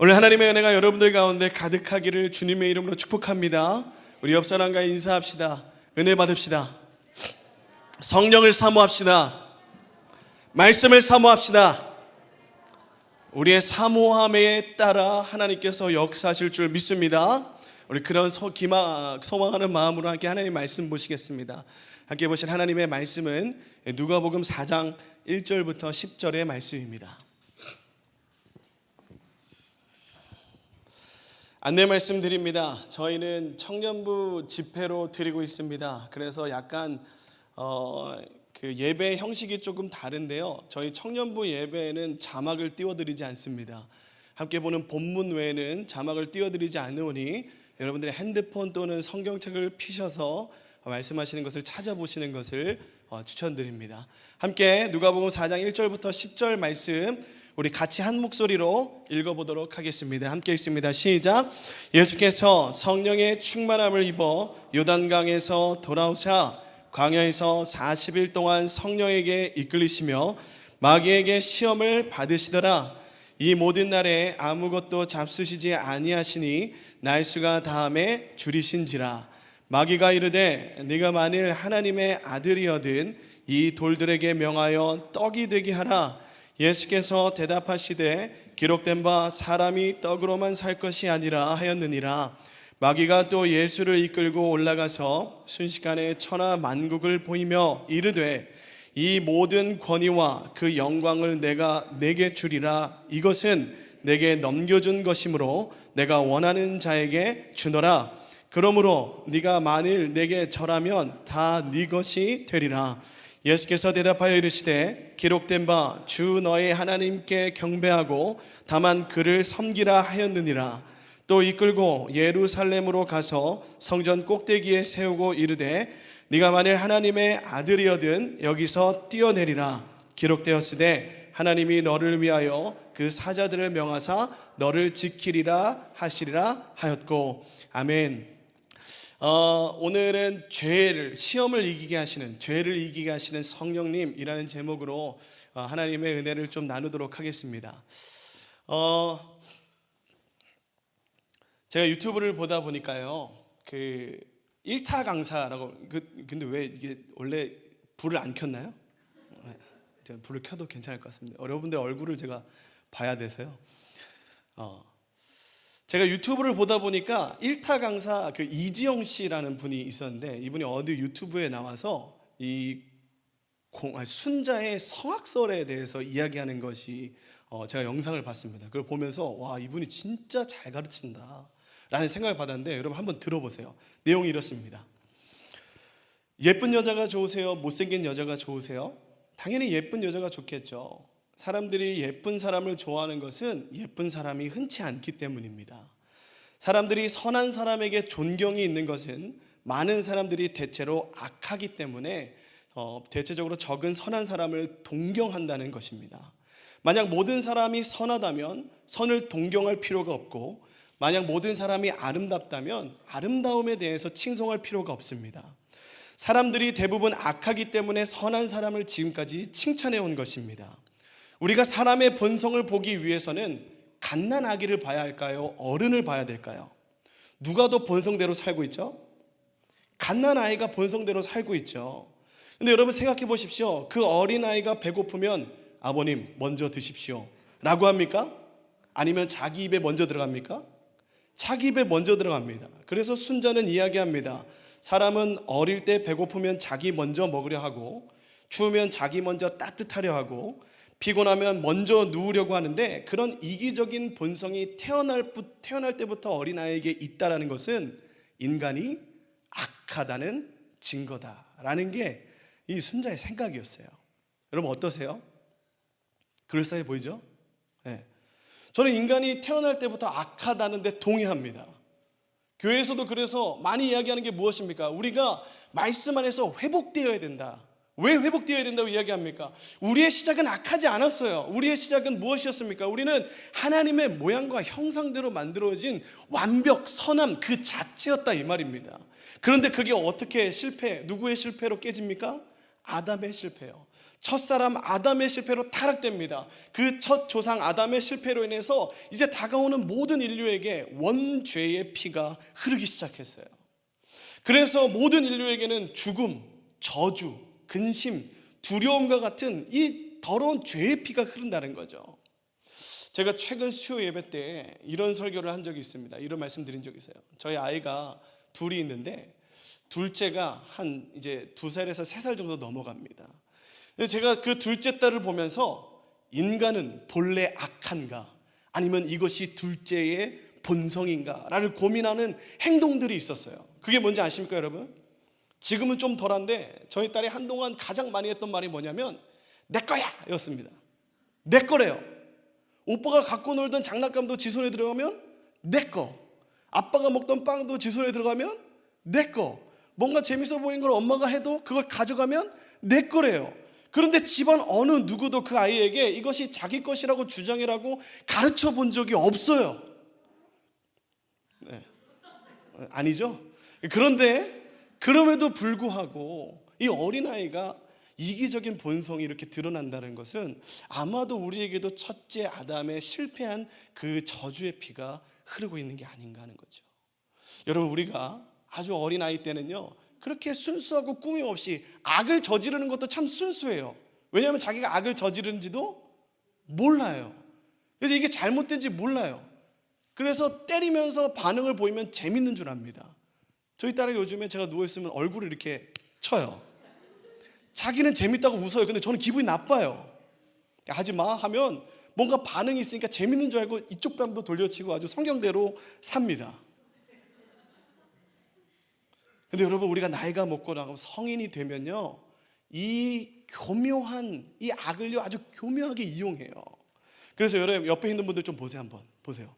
오늘 하나님의 은혜가 여러분들 가운데 가득하기를 주님의 이름으로 축복합니다. 우리 옆 사람과 인사합시다. 은혜 받읍시다. 성령을 사모합시다. 말씀을 사모합시다. 우리의 사모함에 따라 하나님께서 역사하실 줄 믿습니다. 우리 그런 소망하는 마음으로 함께 하나님의 말씀 보시겠습니다. 함께 보실 하나님의 말씀은 누가복음 4장 1절부터 10절의 말씀입니다. 안내 말씀드립니다. 저희는 청년부 집회로 드리고 있습니다. 그래서 약간 그 예배 형식이 조금 다른데요. 저희 청년부 예배에는 자막을 띄워드리지 않습니다. 함께 보는 본문 외에는 자막을 띄워드리지 않으니 여러분들의 핸드폰 또는 성경책을 피셔서 말씀하시는 것을 찾아보시는 것을 추천드립니다. 함께 누가복음 4장 1절부터 10절 말씀 우리 같이 한 목소리로 읽어보도록 하겠습니다. 함께 읽습니다. 시작. 예수께서 성령의 충만함을 입어 요단강에서 돌아오사 광야에서 40일 동안 성령에게 이끌리시며 마귀에게 시험을 받으시더라. 이 모든 날에 아무것도 잡수시지 아니하시니 날수가 다함에 줄이신지라. 마귀가 이르되 네가 만일 하나님의 아들이어든 이 돌들에게 명하여 떡이 되게 하라. 예수께서 대답하시되 기록된 바 사람이 떡으로만 살 것이 아니라 하였느니라. 마귀가 또 예수를 이끌고 올라가서 순식간에 천하 만국을 보이며 이르되 이 모든 권위와 그 영광을 내가 내게 주리라. 이것은 내게 넘겨준 것이므로 내가 원하는 자에게 주노라. 그러므로 네가 만일 내게 절하면 다 네 것이 되리라. 예수께서 대답하여 이르시되 기록된 바 주 너의 하나님께 경배하고 다만 그를 섬기라 하였느니라. 또 이끌고 예루살렘으로 가서 성전 꼭대기에 세우고 이르되 네가 만일 하나님의 아들이어든 여기서 뛰어내리라. 기록되었으되 하나님이 너를 위하여 그 사자들을 명하사 너를 지키리라 하시리라 하였고. 아멘. 오늘은 시험을 이기게 하시는, 죄를 이기게 하시는 성령님이라는 제목으로 하나님의 은혜를 좀 나누도록 하겠습니다. 제가 유튜브를 보다 보니까요, 그 1타 강사라고, 근데 왜 이게 원래 불을 안 켰나요? 제가 불을 켜도 괜찮을 것 같습니다. 여러분들 얼굴을 제가 봐야 돼서요. 제가 유튜브를 보다 보니까 1타 강사 그 이지영 씨라는 분이 있었는데, 이분이 어디 유튜브에 나와서 이 순자의 성악설에 대해서 이야기하는 것이 제가 영상을 봤습니다. 그걸 보면서 와, 이분이 진짜 잘 가르친다 라는 생각을 받았는데, 여러분 한번 들어보세요. 내용이 이렇습니다. 예쁜 여자가 좋으세요? 못생긴 여자가 좋으세요? 당연히 예쁜 여자가 좋겠죠. 사람들이 예쁜 사람을 좋아하는 것은 예쁜 사람이 흔치 않기 때문입니다. 사람들이 선한 사람에게 존경이 있는 것은 많은 사람들이 대체로 악하기 때문에 대체적으로 적은 선한 사람을 동경한다는 것입니다. 만약 모든 사람이 선하다면 선을 동경할 필요가 없고, 만약 모든 사람이 아름답다면 아름다움에 대해서 칭송할 필요가 없습니다. 사람들이 대부분 악하기 때문에 선한 사람을 지금까지 칭찬해 온 것입니다. 우리가 사람의 본성을 보기 위해서는 갓난아기를 봐야 할까요? 어른을 봐야 될까요? 누가 더 본성대로 살고 있죠? 갓난아이가 본성대로 살고 있죠. 근데 여러분 생각해 보십시오. 그 어린아이가 배고프면 아버님 먼저 드십시오 라고 합니까? 아니면 자기 입에 먼저 들어갑니까? 자기 입에 먼저 들어갑니다. 그래서 순자는 이야기합니다. 사람은 어릴 때 배고프면 자기 먼저 먹으려 하고, 추우면 자기 먼저 따뜻하려 하고, 피곤하면 먼저 누우려고 하는데, 그런 이기적인 본성이 태어날 때부터 어린아이에게 있다는 것은 인간이 악하다는 증거다라는 게 이 순자의 생각이었어요. 여러분 어떠세요? 그럴싸해 보이죠? 네. 저는 인간이 태어날 때부터 악하다는 데 동의합니다. 교회에서도 그래서 많이 이야기하는 게 무엇입니까? 우리가 말씀 안에서 회복되어야 된다. 왜 회복되어야 된다고 이야기합니까? 우리의 시작은 악하지 않았어요. 우리의 시작은 무엇이었습니까? 우리는 하나님의 모양과 형상대로 만들어진 완벽, 선함 그 자체였다 이 말입니다. 그런데 그게 어떻게 누구의 실패로 깨집니까? 아담의 실패요. 첫사람 아담의 실패로 타락됩니다. 그 첫 조상 아담의 실패로 인해서 이제 다가오는 모든 인류에게 원죄의 피가 흐르기 시작했어요. 그래서 모든 인류에게는 죽음, 저주, 근심, 두려움과 같은 이 더러운 죄의 피가 흐른다는 거죠. 제가 최근 수요 예배 때 이런 설교를 한 적이 있습니다. 이런 말씀 드린 적이 있어요. 저희 아이가 둘이 있는데 둘째가 한 이제 2살에서 3살 정도 넘어갑니다. 제가 그 둘째 딸을 보면서 인간은 본래 악한가 아니면 이것이 둘째의 본성인가 라를 고민하는 행동들이 있었어요. 그게 뭔지 아십니까 여러분? 지금은 좀 덜한데 저희 딸이 한동안 가장 많이 했던 말이 뭐냐면 내 거야 였습니다. 내 거래요. 오빠가 갖고 놀던 장난감도 지 손에 들어가면 내 거, 아빠가 먹던 빵도 지 손에 들어가면 내 거, 뭔가 재밌어 보이는 걸 엄마가 해도 그걸 가져가면 내 거래요. 그런데 집안 어느 누구도 그 아이에게 이것이 자기 것이라고 주장이라고 가르쳐 본 적이 없어요. 네. 아니죠? 그런데 그럼에도 불구하고 이 어린아이가 이기적인 본성이 이렇게 드러난다는 것은 아마도 우리에게도 첫째 아담의 실패한 그 저주의 피가 흐르고 있는 게 아닌가 하는 거죠. 여러분, 우리가 아주 어린아이 때는요 그렇게 순수하고 꾸밈 없이 악을 저지르는 것도 참 순수해요. 왜냐하면 자기가 악을 저지르는지도 몰라요. 그래서 이게 잘못된지 몰라요. 그래서 때리면서 반응을 보이면 재밌는 줄 압니다. 저희 딸이 요즘에 제가 누워있으면 얼굴을 이렇게 쳐요. 자기는 재밌다고 웃어요. 근데 저는 기분이 나빠요. 하지마 하면 뭔가 반응이 있으니까 재밌는 줄 알고 이쪽 뺨도 돌려치고 아주 성경대로 삽니다. 근데 여러분, 우리가 나이가 먹고 나고 성인이 되면요 이 교묘한 이 악을요 아주 교묘하게 이용해요. 그래서 여러분 옆에 있는 분들 좀 보세요. 한번 보세요.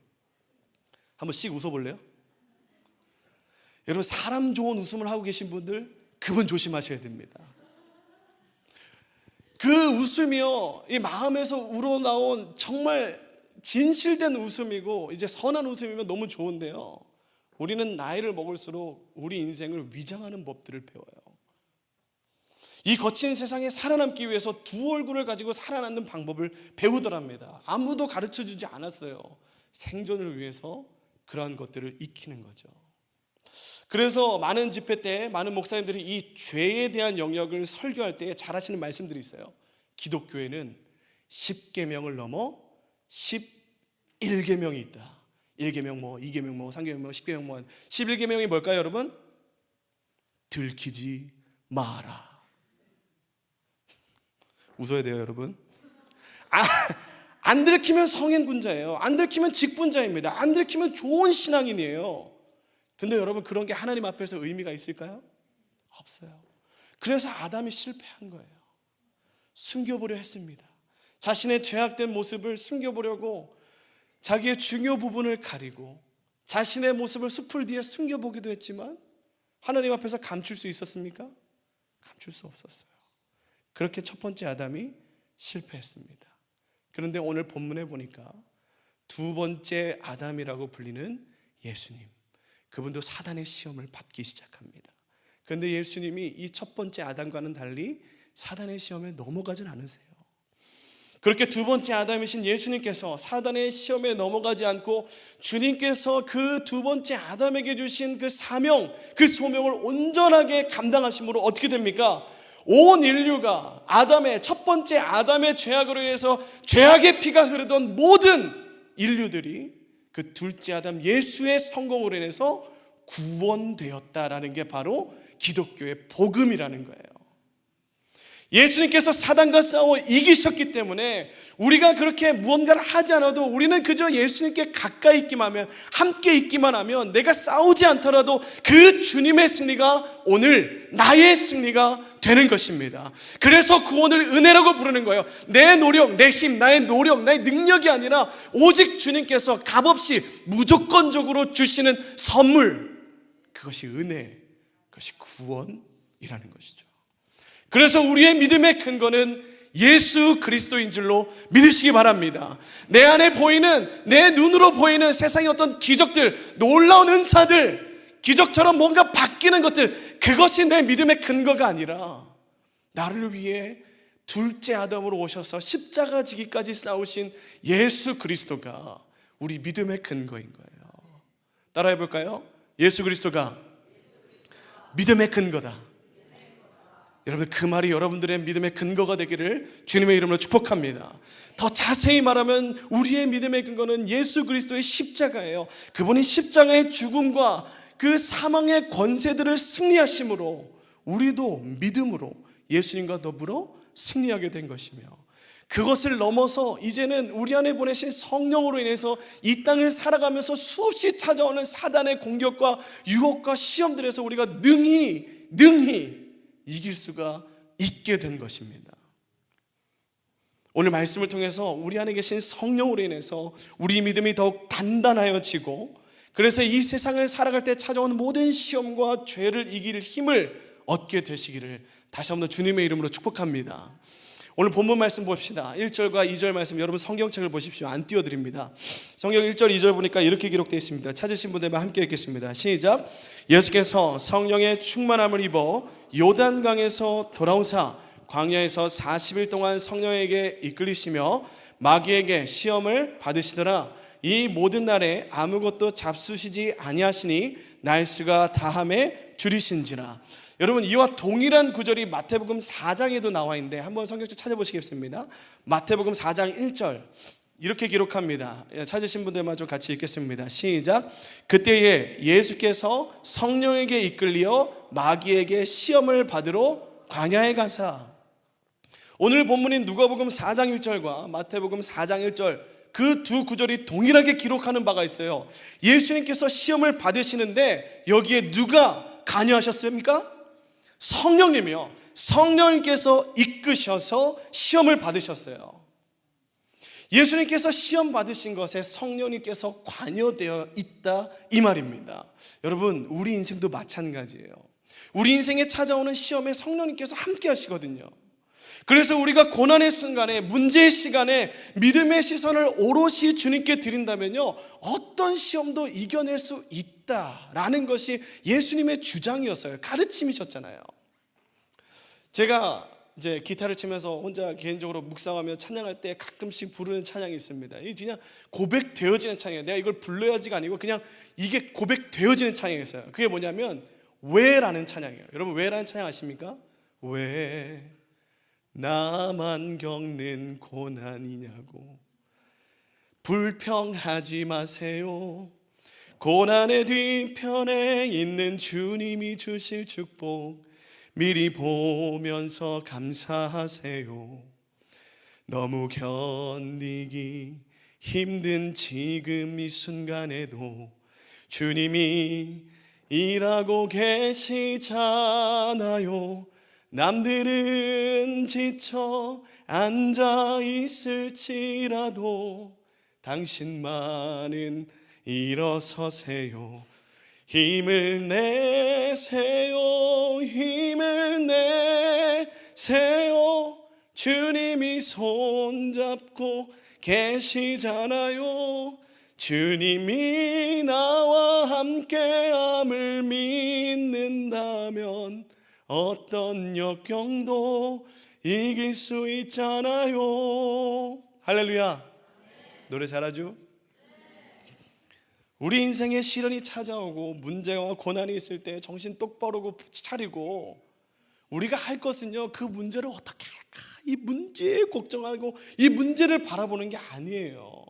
한번 씩 웃어볼래요? 여러분, 사람 좋은 웃음을 하고 계신 분들 그분 조심하셔야 됩니다. 그 웃음이요 이 마음에서 우러나온 정말 진실된 웃음이고 이제 선한 웃음이면 너무 좋은데요, 우리는 나이를 먹을수록 우리 인생을 위장하는 법들을 배워요. 이 거친 세상에 살아남기 위해서 두 얼굴을 가지고 살아남는 방법을 배우더랍니다. 아무도 가르쳐주지 않았어요. 생존을 위해서 그러한 것들을 익히는 거죠. 그래서 많은 집회 때 많은 목사님들이 이 죄에 대한 영역을 설교할 때 잘 하시는 말씀들이 있어요. 기독교에는 10계명을 넘어 11계명이 있다. 1계명 뭐 2계명 뭐 3계명 뭐 10계명 뭐 11계명이 뭘까요 여러분? 들키지 마라. 웃어야 돼요 여러분. 안 들키면 성인군자예요. 안 들키면 직분자입니다. 안 들키면 좋은 신앙인이에요. 근데 여러분, 그런 게 하나님 앞에서 의미가 있을까요? 없어요. 그래서 아담이 실패한 거예요. 숨겨보려 했습니다. 자신의 죄악된 모습을 숨겨보려고 자기의 중요 부분을 가리고 자신의 모습을 숲을 뒤에 숨겨보기도 했지만 하나님 앞에서 감출 수 있었습니까? 감출 수 없었어요. 그렇게 첫 번째 아담이 실패했습니다. 그런데 오늘 본문에 보니까 두 번째 아담이라고 불리는 예수님, 그분도 사단의 시험을 받기 시작합니다. 그런데 예수님이 이 첫 번째 아담과는 달리 사단의 시험에 넘어가진 않으세요. 그렇게 두 번째 아담이신 예수님께서 사단의 시험에 넘어가지 않고 주님께서 그 두 번째 아담에게 주신 그 사명, 그 소명을 온전하게 감당하심으로 어떻게 됩니까? 온 인류가 아담의 첫 번째 아담의 죄악으로 인해서 죄악의 피가 흐르던 모든 인류들이 그 둘째 아담 예수의 성공으로 인해서 구원되었다라는 게 바로 기독교의 복음이라는 거예요. 예수님께서 사단과 싸워 이기셨기 때문에 우리가 그렇게 무언가를 하지 않아도 우리는 그저 예수님께 가까이 있기만 하면, 함께 있기만 하면, 내가 싸우지 않더라도 그 주님의 승리가 오늘 나의 승리가 되는 것입니다. 그래서 구원을 은혜라고 부르는 거예요. 내 노력, 내 힘, 나의 노력, 나의 능력이 아니라 오직 주님께서 값없이 무조건적으로 주시는 선물, 그것이 은혜, 그것이 구원이라는 것이죠. 그래서 우리의 믿음의 근거는 예수 그리스도인 줄로 믿으시기 바랍니다. 내 안에 보이는, 내 눈으로 보이는 세상의 어떤 기적들, 놀라운 은사들, 기적처럼 뭔가 바뀌는 것들, 그것이 내 믿음의 근거가 아니라 나를 위해 둘째 아담으로 오셔서 십자가 지기까지 싸우신 예수 그리스도가 우리 믿음의 근거인 거예요. 따라해 볼까요? 예수 그리스도가 믿음의 근거다. 여러분, 그 말이 여러분들의 믿음의 근거가 되기를 주님의 이름으로 축복합니다. 더 자세히 말하면 우리의 믿음의 근거는 예수 그리스도의 십자가예요. 그분이 십자가의 죽음과 그 사망의 권세들을 승리하심으로 우리도 믿음으로 예수님과 더불어 승리하게 된 것이며, 그것을 넘어서 이제는 우리 안에 보내신 성령으로 인해서 이 땅을 살아가면서 수없이 찾아오는 사단의 공격과 유혹과 시험들에서 우리가 능히 이길 수가 있게 된 것입니다. 오늘 말씀을 통해서 우리 안에 계신 성령으로 인해서 우리 믿음이 더욱 단단하여지고, 그래서 이 세상을 살아갈 때 찾아오는 모든 시험과 죄를 이길 힘을 얻게 되시기를 다시 한번 주님의 이름으로 축복합니다. 오늘 본문 말씀 봅시다. 1절과 2절 말씀, 여러분 성경책을 보십시오. 안 띄워드립니다. 성경 1절 2절 보니까 이렇게 기록되어 있습니다. 찾으신 분들만 함께 읽겠습니다. 시작. 예수께서 성령의 충만함을 입어 요단강에서 돌아오사 광야에서 40일 동안 성령에게 이끌리시며 마귀에게 시험을 받으시더라. 이 모든 날에 아무것도 잡수시지 아니하시니 날수가 다함에 줄이신지라. 여러분, 이와 동일한 구절이 마태복음 4장에도 나와 있는데 한번 성경책 찾아보시겠습니다. 마태복음 4장 1절 이렇게 기록합니다. 찾으신 분들만 좀 같이 읽겠습니다. 시작. 그때에 예수께서 성령에게 이끌려 마귀에게 시험을 받으러 광야에 가사. 오늘 본문인 누가복음 4장 1절과 마태복음 4장 1절 그 두 구절이 동일하게 기록하는 바가 있어요. 예수님께서 시험을 받으시는데 여기에 누가 관여하셨습니까? 성령님이요. 성령님께서 이끄셔서 시험을 받으셨어요. 예수님께서 시험 받으신 것에 성령님께서 관여되어 있다, 이 말입니다. 여러분, 우리 인생도 마찬가지예요. 우리 인생에 찾아오는 시험에 성령님께서 함께 하시거든요. 그래서 우리가 고난의 순간에, 문제의 시간에 믿음의 시선을 오롯이 주님께 드린다면요, 어떤 시험도 이겨낼 수 있다라는 것이 예수님의 주장이었어요. 가르침이셨잖아요. 제가 이제 기타를 치면서 혼자 개인적으로 묵상하며 찬양할 때 가끔씩 부르는 찬양이 있습니다. 이게 그냥 고백되어지는 찬양이에요. 내가 이걸 불러야지가 아니고 그냥 이게 고백되어지는 찬양이었어요. 그게 뭐냐면 왜라는 찬양이에요. 여러분, 왜라는 찬양 아십니까? 왜 나만 겪는 고난이냐고 불평하지 마세요. 고난의 뒤편에 있는 주님이 주실 축복 미리 보면서 감사하세요. 너무 견디기 힘든 지금 이 순간에도 주님이 일하고 계시잖아요. 남들은 지쳐 앉아 있을지라도 당신만은 일어서세요. 힘을 내세요. 힘을 내세요. 주님이 손잡고 계시잖아요. 주님이 나와 함께함을 믿는다면 어떤 역경도 이길 수 있잖아요. 할렐루야. 노래 잘하죠? 우리 인생에 시련이 찾아오고 문제와 고난이 있을 때 정신 똑바로 차리고 우리가 할 것은요, 그 문제를 어떻게 할까, 이 문제에 걱정하고 이 문제를 바라보는 게 아니에요.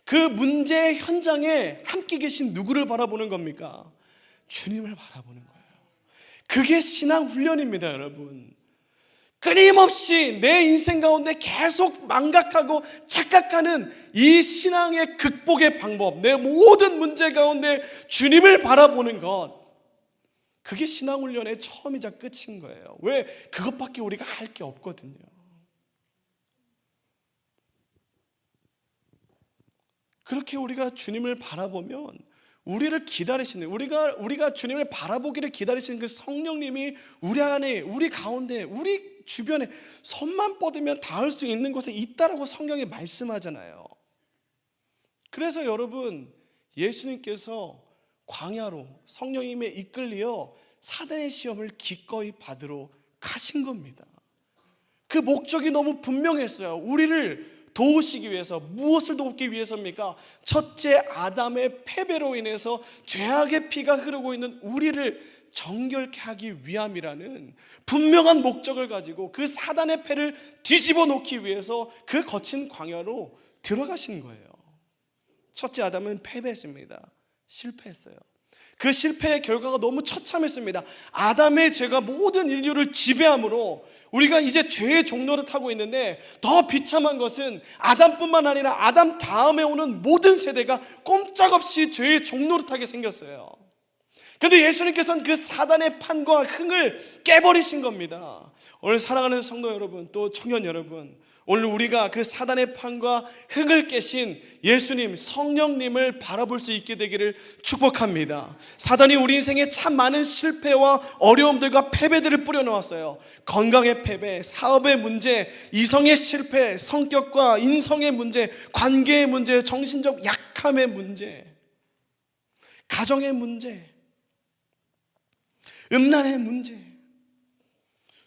그 문제의 현장에 함께 계신 누구를 바라보는 겁니까? 주님을 바라보는 거예요. 그게 신앙 훈련입니다, 여러분. 끊임없이 내 인생 가운데 계속 망각하고 착각하는 이 신앙의 극복의 방법, 내 모든 문제 가운데 주님을 바라보는 것, 그게 신앙 훈련의 처음이자 끝인 거예요. 왜? 그것밖에 우리가 할 게 없거든요. 그렇게 우리가 주님을 바라보면 우리를 기다리시는, 우리가 주님을 바라보기를 기다리시는 그 성령님이 우리 안에, 우리 가운데, 우리 주변에 손만 뻗으면 닿을 수 있는 곳에 있다라고 성경이 말씀하잖아요. 그래서 여러분, 예수님께서 광야로 성령님에 이끌려 사단의 시험을 기꺼이 받으러 가신 겁니다. 그 목적이 너무 분명했어요. 우리를 도우시기 위해서. 무엇을 돕기 위해서입니까? 첫째 아담의 패배로 인해서 죄악의 피가 흐르고 있는 우리를 정결케 하기 위함이라는 분명한 목적을 가지고 그 사단의 패를 뒤집어 놓기 위해서 그 거친 광야로 들어가신 거예요. 첫째 아담은 패배했습니다. 실패했어요. 그 실패의 결과가 너무 처참했습니다. 아담의 죄가 모든 인류를 지배함으로 우리가 이제 죄의 종로를 타고 있는데, 더 비참한 것은 아담뿐만 아니라 아담 다음에 오는 모든 세대가 꼼짝없이 죄의 종로를 타게 생겼어요. 그런데 예수님께서는 그 사단의 판과 흥을 깨버리신 겁니다. 오늘 사랑하는 성도 여러분, 또 청년 여러분, 오늘 우리가 그 사단의 판과 흥을 깨신 예수님, 성령님을 바라볼 수 있게 되기를 축복합니다. 사단이 우리 인생에 참 많은 실패와 어려움들과 패배들을 뿌려놓았어요. 건강의 패배, 사업의 문제, 이성의 실패, 성격과 인성의 문제, 관계의 문제, 정신적 약함의 문제, 가정의 문제, 음란의 문제,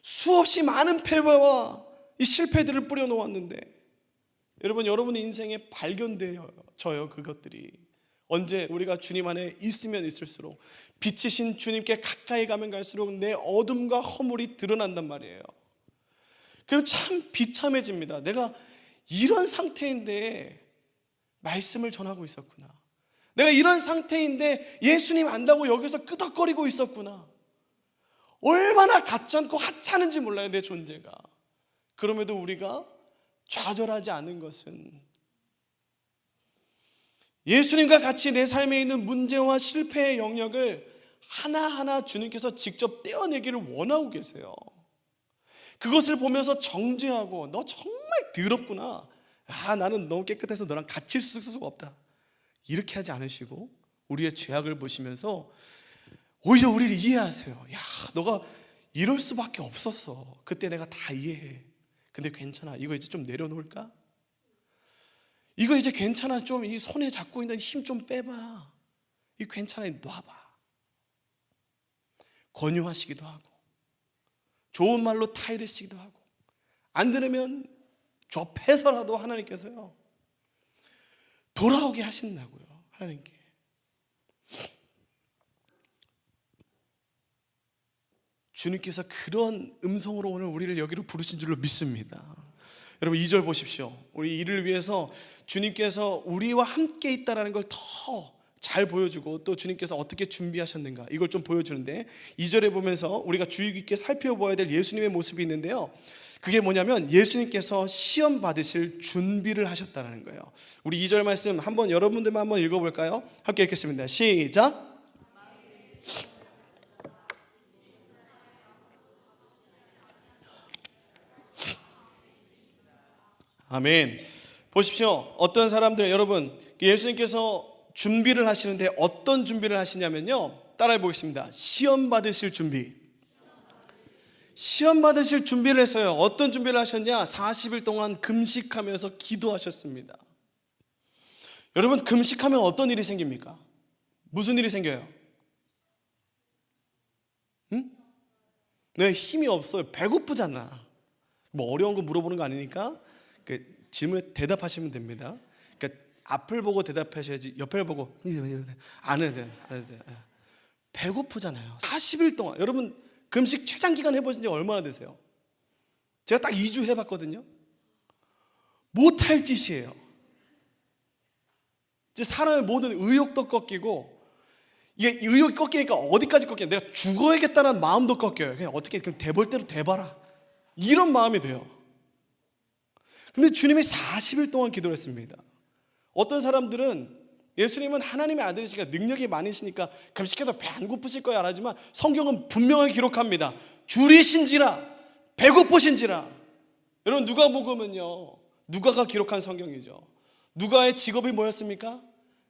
수없이 많은 패배와 이 실패들을 뿌려놓았는데, 여러분, 여러분의 인생에 발견되어져요. 그것들이 언제 우리가 주님 안에 있으면 있을수록, 빛이신 주님께 가까이 가면 갈수록 내 어둠과 허물이 드러난단 말이에요. 그럼 참 비참해집니다. 내가 이런 상태인데 말씀을 전하고 있었구나. 내가 이런 상태인데 예수님 안다고 여기서 끄덕거리고 있었구나. 얼마나 가짜고 하찮은지 몰라요, 내 존재가. 그럼에도 우리가 좌절하지 않은 것은, 예수님과 같이 내 삶에 있는 문제와 실패의 영역을 하나하나 주님께서 직접 떼어내기를 원하고 계세요. 그것을 보면서 정죄하고, 너 정말 더럽구나, 나는 너무 깨끗해서 너랑 같이 있을 수가 없다, 이렇게 하지 않으시고 우리의 죄악을 보시면서 오히려 우리를 이해하세요. 야, 너가 이럴 수밖에 없었어. 그때 내가 다 이해해. 근데 괜찮아. 이거 이제 좀 내려놓을까? 이거 이제 괜찮아. 좀 이 손에 잡고 있는 힘 좀 빼봐. 이거 괜찮아. 놔봐. 권유하시기도 하고, 좋은 말로 타이르시기도 하고, 안 들으면 좁혀서라도 하나님께서요 돌아오게 하신다고요. 하나님께. 주님께서 그런 음성으로 오늘 우리를 여기로 부르신 줄로 믿습니다. 여러분 2절 보십시오. 우리 이를 위해서 주님께서 우리와 함께 있다는 걸 더 잘 보여주고, 또 주님께서 어떻게 준비하셨는가 이걸 좀 보여주는데, 2절에 보면서 우리가 주의 깊게 살펴보아야 될 예수님의 모습이 있는데요, 그게 뭐냐면 예수님께서 시험 받으실 준비를 하셨다는 거예요. 우리 2절 말씀 한번 여러분들만 한번 읽어볼까요? 함께 읽겠습니다. 시작. 아멘. 보십시오. 어떤 사람들, 여러분, 예수님께서 준비를 하시는데 어떤 준비를 하시냐면요, 따라해 보겠습니다. 시험 받으실 준비. 시험 받으실 준비를 했어요. 어떤 준비를 하셨냐? 40일 동안 금식하면서 기도하셨습니다. 여러분, 금식하면 어떤 일이 생깁니까? 무슨 일이 생겨요? 네, 힘이 없어요. 배고프잖아. 뭐 어려운 거 물어보는 거 아니니까 그 질문에 대답하시면 됩니다. 그러니까 앞을 보고 대답하셔야지 옆을 보고 안 해도 돼. 배고프잖아요. 40일 동안. 여러분 금식 최장기간 해보신 지 얼마나 되세요? 제가 딱 2주 해봤거든요. 못할 짓이에요. 이제 사람의 모든 의욕도 꺾이고, 이게 의욕이 꺾이니까 어디까지 꺾여요? 내가 죽어야겠다는 마음도 꺾여요. 그냥 어떻게 그럼 대볼 대로 대봐라, 이런 마음이 돼요. 근데 주님이 40일 동안 기도를 했습니다. 어떤 사람들은 예수님은 하나님의 아들이시니까 능력이 많으시니까 금식해도 배 안 고프실 거야 하지만, 성경은 분명하게 기록합니다. 줄이신지라 배고프신지라. 여러분 누가복음은요, 누가가 기록한 성경이죠. 누가의 직업이 뭐였습니까?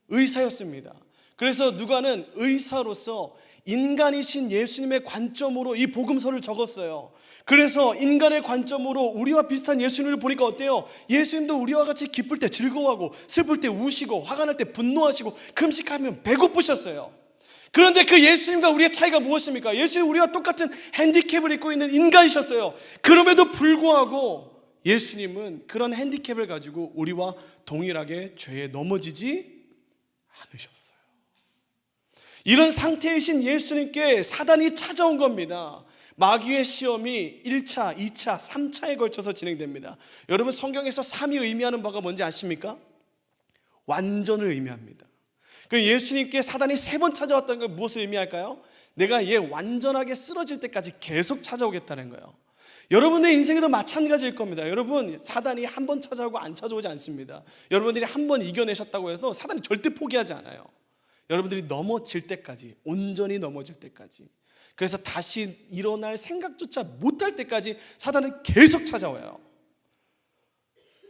의사였습니다. 그래서 누가는 의사로서 인간이신 예수님의 관점으로 이 복음서를 적었어요. 그래서 인간의 관점으로 우리와 비슷한 예수님을 보니까 어때요? 예수님도 우리와 같이 기쁠 때 즐거워하고, 슬플 때 우시고, 화가 날 때 분노하시고, 금식하면 배고프셨어요. 그런데 그 예수님과 우리의 차이가 무엇입니까? 예수님 우리와 똑같은 핸디캡을 입고 있는 인간이셨어요. 그럼에도 불구하고 예수님은 그런 핸디캡을 가지고 우리와 동일하게 죄에 넘어지지 않으셨어요. 이런 상태이신 예수님께 사단이 찾아온 겁니다. 마귀의 시험이 1차, 2차, 3차에 걸쳐서 진행됩니다. 여러분, 성경에서 3이 의미하는 바가 뭔지 아십니까? 완전을 의미합니다. 그 예수님께 사단이 3번 찾아왔다는 건 무엇을 의미할까요? 내가 얘 완전하게 쓰러질 때까지 계속 찾아오겠다는 거예요. 여러분의 인생에도 마찬가지일 겁니다. 여러분, 사단이 한 번 찾아오고 안 찾아오지 않습니다. 여러분들이 한 번 이겨내셨다고 해서 사단이 절대 포기하지 않아요. 여러분들이 넘어질 때까지, 온전히 넘어질 때까지, 그래서 다시 일어날 생각조차 못할 때까지 사단은 계속 찾아와요.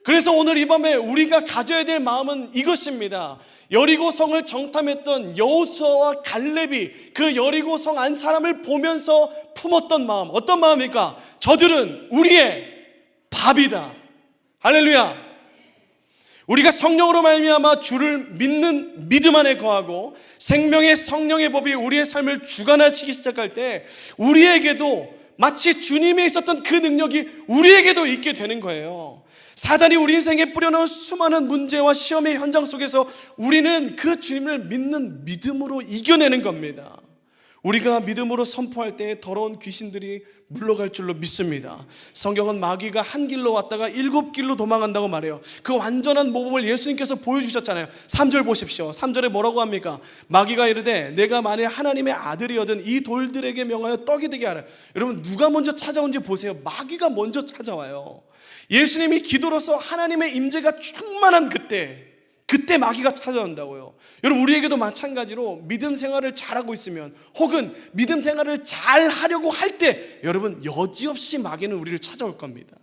그래서 오늘 이 밤에 우리가 가져야 될 마음은 이것입니다. 여리고성을 정탐했던 여호수아와 갈렙이 그 여리고성 안 사람을 보면서 품었던 마음, 어떤 마음입니까? 저들은 우리의 밥이다. 할렐루야. 우리가 성령으로 말미암아 주를 믿는 믿음 안에 거하고 생명의 성령의 법이 우리의 삶을 주관하시기 시작할 때 우리에게도 마치 주님에 있었던 그 능력이 우리에게도 있게 되는 거예요. 사단이 우리 인생에 뿌려놓은 수많은 문제와 시험의 현장 속에서 우리는 그 주님을 믿는 믿음으로 이겨내는 겁니다. 우리가 믿음으로 선포할 때 더러운 귀신들이 물러갈 줄로 믿습니다. 성경은 마귀가 한 길로 왔다가 7길로 도망간다고 말해요. 그 완전한 모범을 예수님께서 보여주셨잖아요. 3절 보십시오. 3절에 뭐라고 합니까? 마귀가 이르되 내가 만일 하나님의 아들이거든 이 돌들에게 명하여 떡이 되게 하라. 여러분, 누가 먼저 찾아온지 보세요. 마귀가 먼저 찾아와요. 예수님이 기도로서 하나님의 임재가 충만한 그때 마귀가 찾아온다고요. 여러분, 우리에게도 마찬가지로 믿음 생활을 잘하고 있으면 혹은 믿음 생활을 잘 하려고 할 때 여러분, 여지없이 마귀는 우리를 찾아올 겁니다.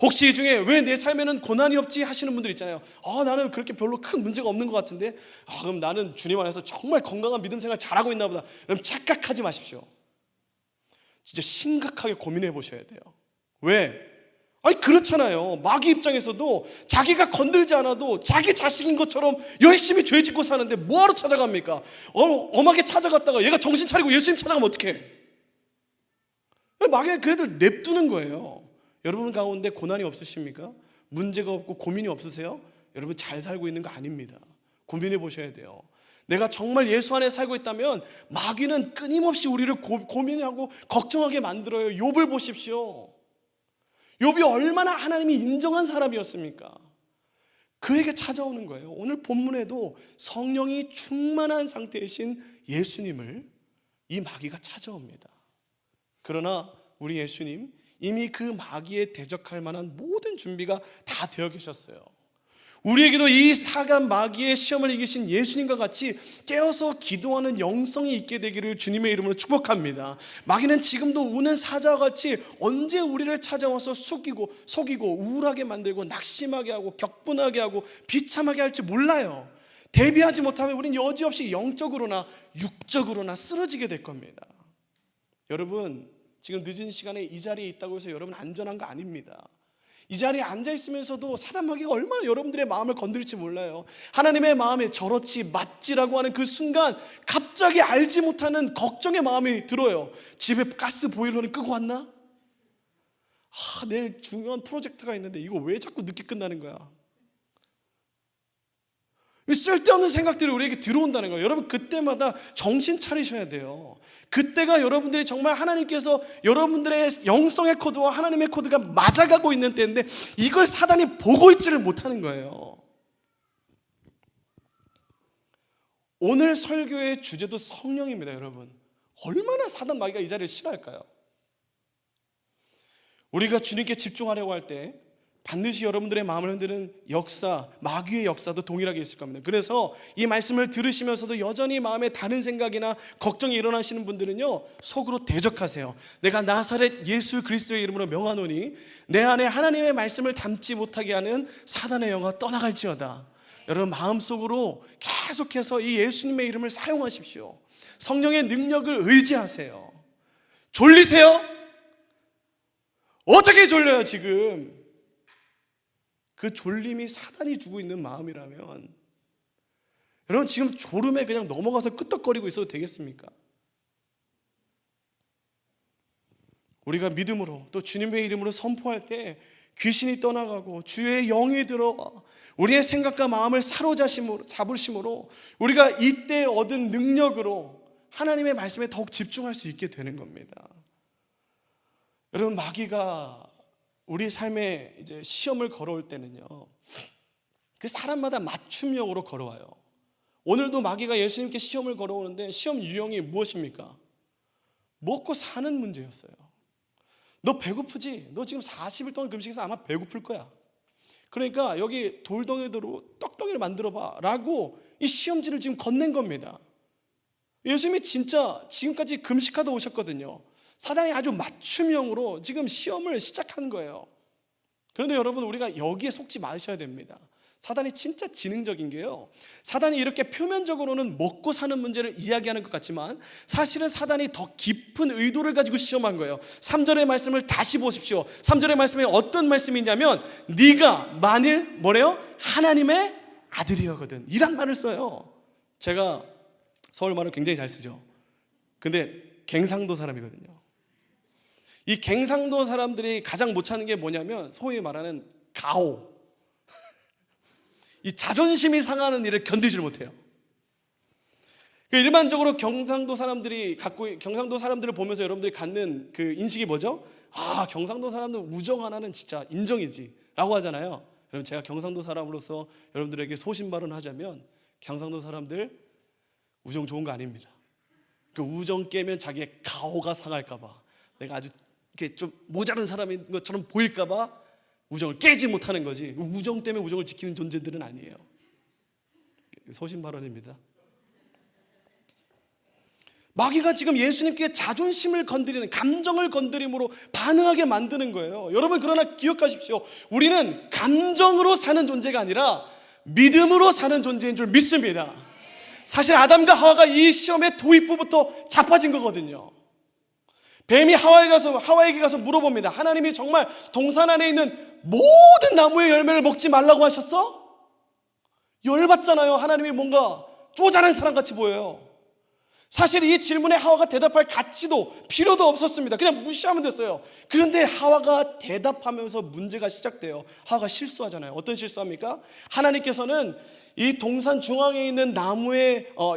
혹시 이 중에 왜 내 삶에는 고난이 없지 하시는 분들 있잖아요. 나는 그렇게 별로 큰 문제가 없는 것 같은데 그럼 나는 주님 안에서 정말 건강한 믿음 생활 잘하고 있나 보다. 여러분, 착각하지 마십시오. 진짜 심각하게 고민해 보셔야 돼요. 왜? 아니, 그렇잖아요. 마귀 입장에서도 자기가 건들지 않아도 자기 자식인 것처럼 열심히 죄 짓고 사는데 뭐하러 찾아갑니까? 엄하게 찾아갔다가 얘가 정신 차리고 예수님 찾아가면 어떡해? 마귀는 그 애들 냅두는 거예요. 여러분 가운데 고난이 없으십니까? 문제가 없고 고민이 없으세요? 여러분, 잘 살고 있는 거 아닙니다. 고민해 보셔야 돼요. 내가 정말 예수 안에 살고 있다면 마귀는 끊임없이 우리를 고민하고 걱정하게 만들어요. 욥을 보십시오. 욥이 얼마나 하나님이 인정한 사람이었습니까? 그에게 찾아오는 거예요. 오늘 본문에도 성령이 충만한 상태이신 예수님을 이 마귀가 찾아옵니다. 그러나 우리 예수님 이미 그 마귀에 대적할 만한 모든 준비가 다 되어 계셨어요. 우리에게도 이 사간 마귀의 시험을 이기신 예수님과 같이 깨어서 기도하는 영성이 있게 되기를 주님의 이름으로 축복합니다. 마귀는 지금도 우는 사자와 같이 언제 우리를 찾아와서 속이고 우울하게 만들고 낙심하게 하고 격분하게 하고 비참하게 할지 몰라요. 대비하지 못하면 우리는 여지없이 영적으로나 육적으로나 쓰러지게 될 겁니다. 여러분, 지금 늦은 시간에 이 자리에 있다고 해서 여러분 안전한 거 아닙니다. 이 자리에 앉아있으면서도 사단 마귀가 얼마나 여러분들의 마음을 건드릴지 몰라요. 하나님의 마음에 저렇지 맞지라고 하는 그 순간 갑자기 알지 못하는 걱정의 마음이 들어요. 집에 가스 보일러를 끄고 왔나? 내일 중요한 프로젝트가 있는데 이거 왜 자꾸 늦게 끝나는 거야? 쓸데없는 생각들이 우리에게 들어온다는 거예요. 여러분, 그때마다 정신 차리셔야 돼요. 그때가 여러분들이 정말 하나님께서 여러분들의 영성의 코드와 하나님의 코드가 맞아가고 있는 때인데 이걸 사단이 보고 있지를 못하는 거예요. 오늘 설교의 주제도 성령입니다. 여러분, 얼마나 사단 마귀가 이 자리를 싫어할까요? 우리가 주님께 집중하려고 할 때 반드시 여러분들의 마음을 흔드는 역사, 마귀의 역사도 동일하게 있을 겁니다. 그래서 이 말씀을 들으시면서도 여전히 마음에 다른 생각이나 걱정이 일어나시는 분들은요, 속으로 대적하세요. 내가 나사렛 예수 그리스도의 이름으로 명하노니 내 안에 하나님의 말씀을 담지 못하게 하는 사단의 영아 떠나갈지어다. 여러분, 마음속으로 계속해서 이 예수님의 이름을 사용하십시오. 성령의 능력을 의지하세요. 졸리세요? 어떻게 졸려요 지금? 그 졸림이 사단이 주고 있는 마음이라면 여러분 지금 졸음에 그냥 넘어가서 끄떡거리고 있어도 되겠습니까? 우리가 믿음으로 또 주님의 이름으로 선포할 때 귀신이 떠나가고 주의 영이 들어와 우리의 생각과 마음을 사로잡으심으로 우리가 이때 얻은 능력으로 하나님의 말씀에 더욱 집중할 수 있게 되는 겁니다. 여러분 마귀가 우리 삶에 이제 시험을 걸어올 때는요, 그 사람마다 맞춤형으로 걸어와요. 오늘도 마귀가 예수님께 시험을 걸어오는데 시험 유형이 무엇입니까? 먹고 사는 문제였어요. 너 배고프지? 너 지금 40일 동안 금식해서 아마 배고플 거야. 그러니까 여기 돌덩이로 떡덩이를 만들어봐 라고 이 시험지를 지금 건넨 겁니다. 예수님이 진짜 지금까지 금식하다 오셨거든요. 사단이 아주 맞춤형으로 지금 시험을 시작한 거예요. 그런데 여러분 우리가 여기에 속지 마셔야 됩니다. 사단이 진짜 지능적인 게요, 사단이 이렇게 표면적으로는 먹고 사는 문제를 이야기하는 것 같지만 사실은 사단이 더 깊은 의도를 가지고 시험한 거예요. 3절의 말씀을 다시 보십시오. 3절의 말씀에 어떤 말씀이 있냐면 네가 만일 뭐래요? 하나님의 아들이거든, 이란 말을 써요. 제가 서울말을 굉장히 잘 쓰죠. 근데 갱상도 사람이거든요. 이 갱상도 사람들이 가장 못 찾는 게 뭐냐면 소위 말하는 가오, 이 자존심이 상하는 일을 견디질 못해요. 일반적으로 경상도 사람들을 보면서 여러분들이 갖는 그 인식이 뭐죠? 아, 경상도 사람들 우정 하나는 진짜 인정이지 라고 하잖아요. 여러분 제가 경상도 사람으로서 여러분들에게 소신 발언하자면 경상도 사람들 우정 좋은 거 아닙니다. 그 우정 깨면 자기의 가오가 상할까 봐, 내가 아주 이렇게 좀 모자른 사람인 것처럼 보일까 봐 우정을 깨지 못하는 거지, 우정 때문에 우정을 지키는 존재들은 아니에요. 소신 발언입니다. 마귀가 지금 예수님께 자존심을 건드리는, 감정을 건드림으로 반응하게 만드는 거예요. 여러분 그러나 기억하십시오. 우리는 감정으로 사는 존재가 아니라 믿음으로 사는 존재인 줄 믿습니다. 사실 아담과 하와가 이 시험의 도입부부터 자빠진 거거든요. 뱀이 하와에게 가서 물어봅니다. 하나님이 정말 동산 안에 있는 모든 나무의 열매를 먹지 말라고 하셨어? 열받잖아요. 하나님이 뭔가 쪼잔한 사람같이 보여요. 사실 이 질문에 하와가 대답할 가치도 필요도 없었습니다. 그냥 무시하면 됐어요. 그런데 하와가 대답하면서 문제가 시작돼요. 하와가 실수하잖아요. 어떤 실수합니까? 하나님께서는 이 동산 중앙에 있는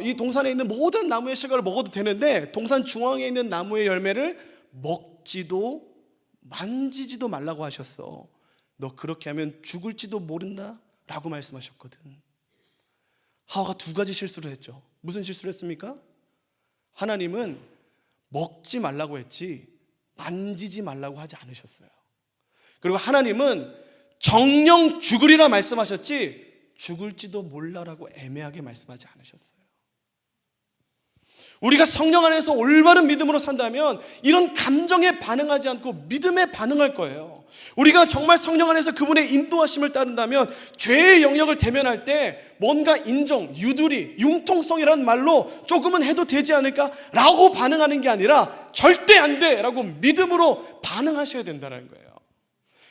이 동산에 있는 모든 나무의 실과를 먹어도 되는데 동산 중앙에 있는 나무의 열매를 먹지도 만지지도 말라고 하셨어. 너 그렇게 하면 죽을지도 모른다 라고 말씀하셨거든. 하와가 두 가지 실수를 했죠. 무슨 실수를 했습니까? 하나님은 먹지 말라고 했지 만지지 말라고 하지 않으셨어요. 그리고 하나님은 정령 죽으리라 말씀하셨지 죽을지도 몰라라고 애매하게 말씀하지 않으셨어요. 우리가 성령 안에서 올바른 믿음으로 산다면 이런 감정에 반응하지 않고 믿음에 반응할 거예요. 우리가 정말 성령 안에서 그분의 인도하심을 따른다면 죄의 영역을 대면할 때 뭔가 인정, 유두리, 융통성이라는 말로 조금은 해도 되지 않을까라고 반응하는 게 아니라 절대 안 돼라고 믿음으로 반응하셔야 된다는 거예요.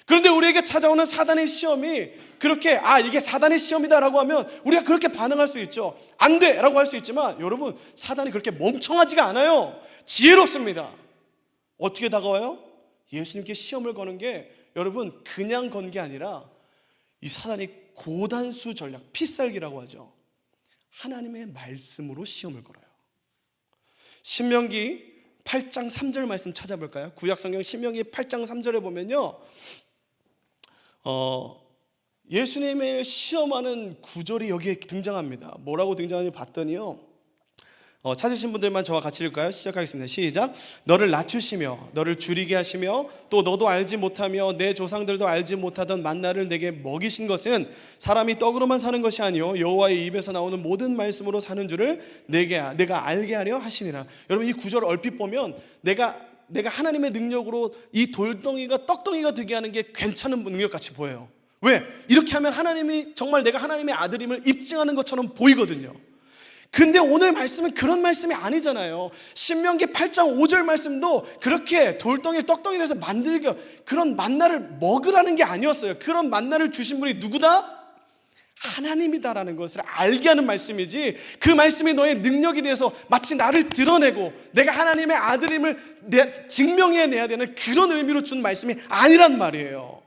그런데 우리에게 찾아오는 사단의 시험이 그렇게 이게 사단의 시험이다라고 하면 우리가 그렇게 반응할 수 있죠. 안 돼라고 할 수 있지만 여러분 사단이 그렇게 멍청하지가 않아요. 지혜롭습니다. 어떻게 다가와요? 예수님께 시험을 거는 게 여러분 그냥 건 게 아니라 이 사단이 고단수 전략, 필살기라고 하죠. 하나님의 말씀으로 시험을 걸어요. 신명기 8장 3절 말씀 찾아볼까요? 구약성경 신명기 8장 3절에 보면요, 예수님을 시험하는 구절이 여기에 등장합니다. 뭐라고 등장하는지 봤더니요, 찾으신 분들만 저와 같이 읽을까요? 시작하겠습니다. 시작. 너를 낮추시며 너를 줄이게 하시며 또 너도 알지 못하며 내 조상들도 알지 못하던 만나를 내게 먹이신 것은 사람이 떡으로만 사는 것이 아니요 여호와의 입에서 나오는 모든 말씀으로 사는 줄을 내가 알게 하려 하시니라. 여러분 이 구절을 얼핏 보면 내가 하나님의 능력으로 이 돌덩이가 떡덩이가 되게 하는 게 괜찮은 능력같이 보여요. 왜? 이렇게 하면 하나님이 정말 내가 하나님의 아들임을 입증하는 것처럼 보이거든요. 근데 오늘 말씀은 그런 말씀이 아니잖아요. 신명기 8장 5절 말씀도 그렇게 돌덩이를 떡덩이 돼서 만들게 그런 만나를 먹으라는 게 아니었어요. 그런 만나를 주신 분이 누구다? 하나님이다라는 것을 알게 하는 말씀이지, 그 말씀이 너의 능력에 대해서 마치 나를 드러내고 내가 하나님의 아들임을 증명해내야 되는 그런 의미로 준 말씀이 아니란 말이에요.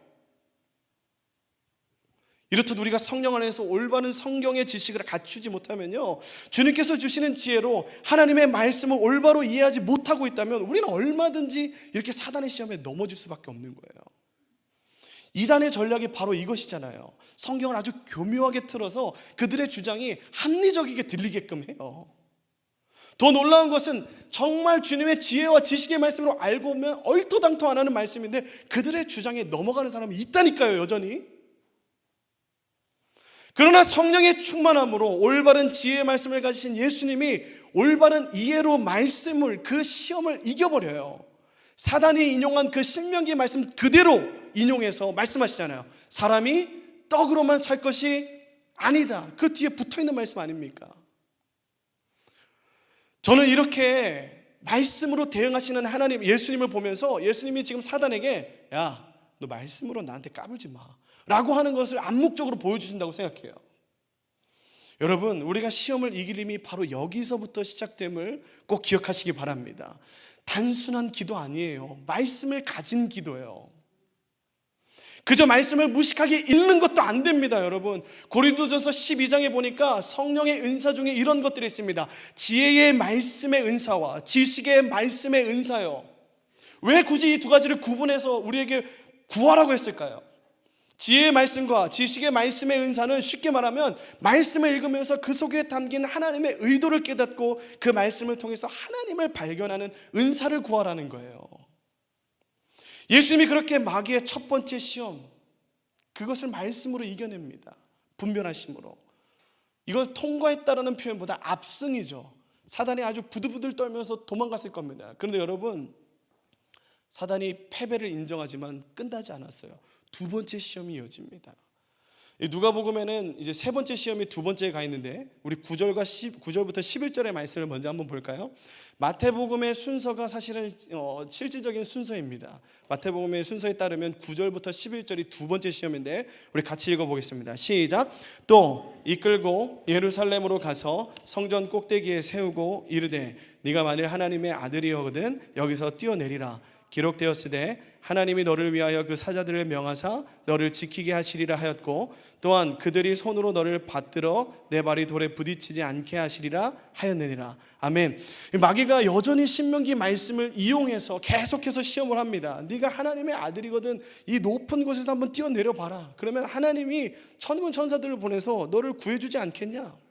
이렇듯 우리가 성령 안에서 올바른 성경의 지식을 갖추지 못하면요, 주님께서 주시는 지혜로 하나님의 말씀을 올바로 이해하지 못하고 있다면 우리는 얼마든지 이렇게 사단의 시험에 넘어질 수밖에 없는 거예요. 이단의 전략이 바로 이것이잖아요. 성경을 아주 교묘하게 틀어서 그들의 주장이 합리적이게 들리게끔 해요. 더 놀라운 것은 정말 주님의 지혜와 지식의 말씀으로 알고 오면 얼토당토 안 하는 말씀인데 그들의 주장에 넘어가는 사람이 있다니까요, 여전히. 그러나 성령의 충만함으로 올바른 지혜의 말씀을 가지신 예수님이 올바른 이해로 말씀을, 그 시험을 이겨버려요. 사단이 인용한 그 신명기 말씀 그대로 인용해서 말씀하시잖아요. 사람이 떡으로만 살 것이 아니다. 그 뒤에 붙어있는 말씀 아닙니까? 저는 이렇게 말씀으로 대응하시는 하나님, 예수님을 보면서 예수님이 지금 사단에게 야, 너 말씀으로 나한테 까불지 마 라고 하는 것을 암묵적으로 보여주신다고 생각해요. 여러분, 우리가 시험을 이길 힘이 바로 여기서부터 시작됨을 꼭 기억하시기 바랍니다. 단순한 기도 아니에요. 말씀을 가진 기도예요. 그저 말씀을 무식하게 읽는 것도 안 됩니다, 여러분. 고린도전서 12장에 보니까 성령의 은사 중에 이런 것들이 있습니다. 지혜의 말씀의 은사와 지식의 말씀의 은사요. 왜 굳이 이 두 가지를 구분해서 우리에게 구하라고 했을까요? 지혜의 말씀과 지식의 말씀의 은사는 쉽게 말하면 말씀을 읽으면서 그 속에 담긴 하나님의 의도를 깨닫고 그 말씀을 통해서 하나님을 발견하는 은사를 구하라는 거예요. 예수님이 그렇게 마귀의 첫 번째 시험, 그것을 말씀으로 이겨냅니다. 분별하심으로. 이건 통과했다라는 표현보다 압승이죠. 사단이 아주 부들부들 떨면서 도망갔을 겁니다. 그런데 여러분, 사단이 패배를 인정하지만 끝나지 않았어요. 두 번째 시험이 이어집니다. 누가복음에는 이제 세 번째 시험이 두 번째에 가 있는데 우리 9절부터 11절의 말씀을 먼저 한번 볼까요? 마태복음의 순서가 사실은 실질적인 순서입니다. 마태복음의 순서에 따르면 9절부터 11절이 두 번째 시험인데 우리 같이 읽어보겠습니다. 시작. 또 이끌고 예루살렘으로 가서 성전 꼭대기에 세우고 이르되 네가 만일 하나님의 아들이거든 여기서 뛰어내리라. 기록되었으되 하나님이 너를 위하여 그 사자들을 명하사 너를 지키게 하시리라 하였고 또한 그들이 손으로 너를 받들어 내 발이 돌에 부딪히지 않게 하시리라 하였느니라. 아멘. 마귀가 여전히 신명기 말씀을 이용해서 계속해서 시험을 합니다. 네가 하나님의 아들이거든 이 높은 곳에서 한번 뛰어내려 봐라. 그러면 하나님이 천군 천사들을 보내서 너를 구해주지 않겠냐.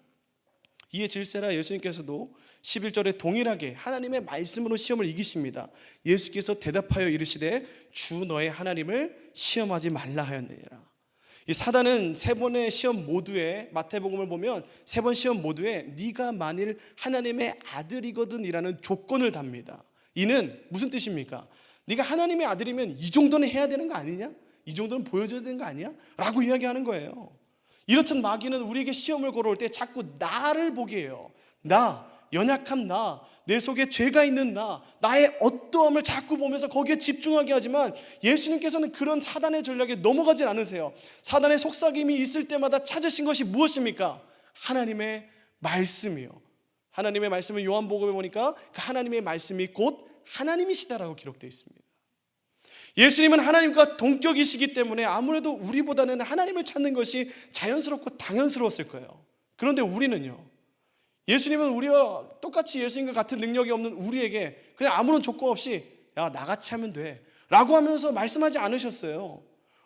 이에 질세라 예수님께서도 11절에 동일하게 하나님의 말씀으로 시험을 이기십니다. 예수께서 대답하여 이르시되 주 너의 하나님을 시험하지 말라 하였느니라. 이 사단은 세 번의 시험 모두에, 마태복음을 보면 세 번 시험 모두에 네가 만일 하나님의 아들이거든 이라는 조건을 답니다. 이는 무슨 뜻입니까? 네가 하나님의 아들이면 이 정도는 해야 되는 거 아니냐? 이 정도는 보여줘야 되는 거 아니야? 라고 이야기하는 거예요. 이렇듯 마귀는 우리에게 시험을 걸어올 때 자꾸 나를 보게 해요. 나, 연약한 나, 내 속에 죄가 있는 나, 나의 어떠함을 자꾸 보면서 거기에 집중하게 하지만 예수님께서는 그런 사단의 전략에 넘어가질 않으세요. 사단의 속삭임이 있을 때마다 찾으신 것이 무엇입니까? 하나님의 말씀이요. 하나님의 말씀을 요한복음에 보니까 그 하나님의 말씀이 곧 하나님이시다라고 기록되어 있습니다. 예수님은 하나님과 동격이시기 때문에 아무래도 우리보다는 하나님을 찾는 것이 자연스럽고 당연스러웠을 거예요. 그런데 우리는요, 예수님은 우리와 똑같이 예수님과 같은 능력이 없는 우리에게 그냥 아무런 조건 없이 야, 나같이 하면 돼 라고 하면서 말씀하지 않으셨어요.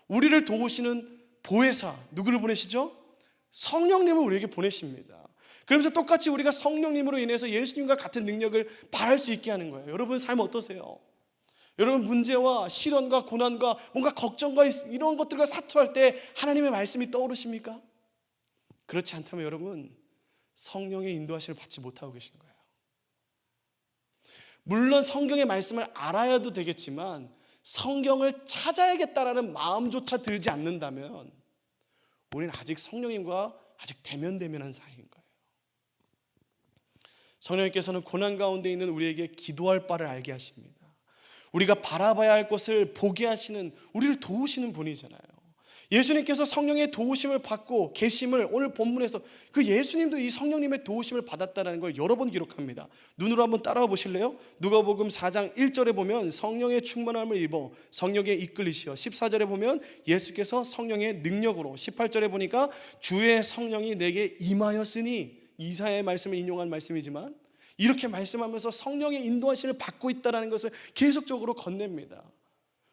우리를 도우시는 보혜사, 누구를 보내시죠? 성령님을 우리에게 보내십니다. 그러면서 똑같이 우리가 성령님으로 인해서 예수님과 같은 능력을 발할 수 있게 하는 거예요. 여러분 삶 어떠세요? 여러분 문제와 시련과 고난과 뭔가 걱정과 이런 것들과 사투할 때 하나님의 말씀이 떠오르십니까? 그렇지 않다면 여러분 성령의 인도하심을 받지 못하고 계신 거예요. 물론 성경의 말씀을 알아야도 되겠지만 성경을 찾아야겠다라는 마음조차 들지 않는다면 우리는 아직 성령님과 아직 대면대면한 사이인 거예요. 성령님께서는 고난 가운데 있는 우리에게 기도할 바를 알게 하십니다. 우리가 바라봐야 할 것을 보게 하시는, 우리를 도우시는 분이잖아요. 예수님께서 성령의 도우심을 받고 계심을 오늘 본문에서 그 예수님도 이 성령님의 도우심을 받았다는 걸 여러 번 기록합니다. 눈으로 한번 따라와 보실래요? 누가복음 4장 1절에 보면 성령의 충만함을 입어 성령에 이끌리시어, 14절에 보면 예수께서 성령의 능력으로, 18절에 보니까 주의 성령이 내게 임하였으니, 이사야의 말씀을 인용한 말씀이지만 이렇게 말씀하면서 성령의 인도하심을 받고 있다는 것을 계속적으로 건넵니다.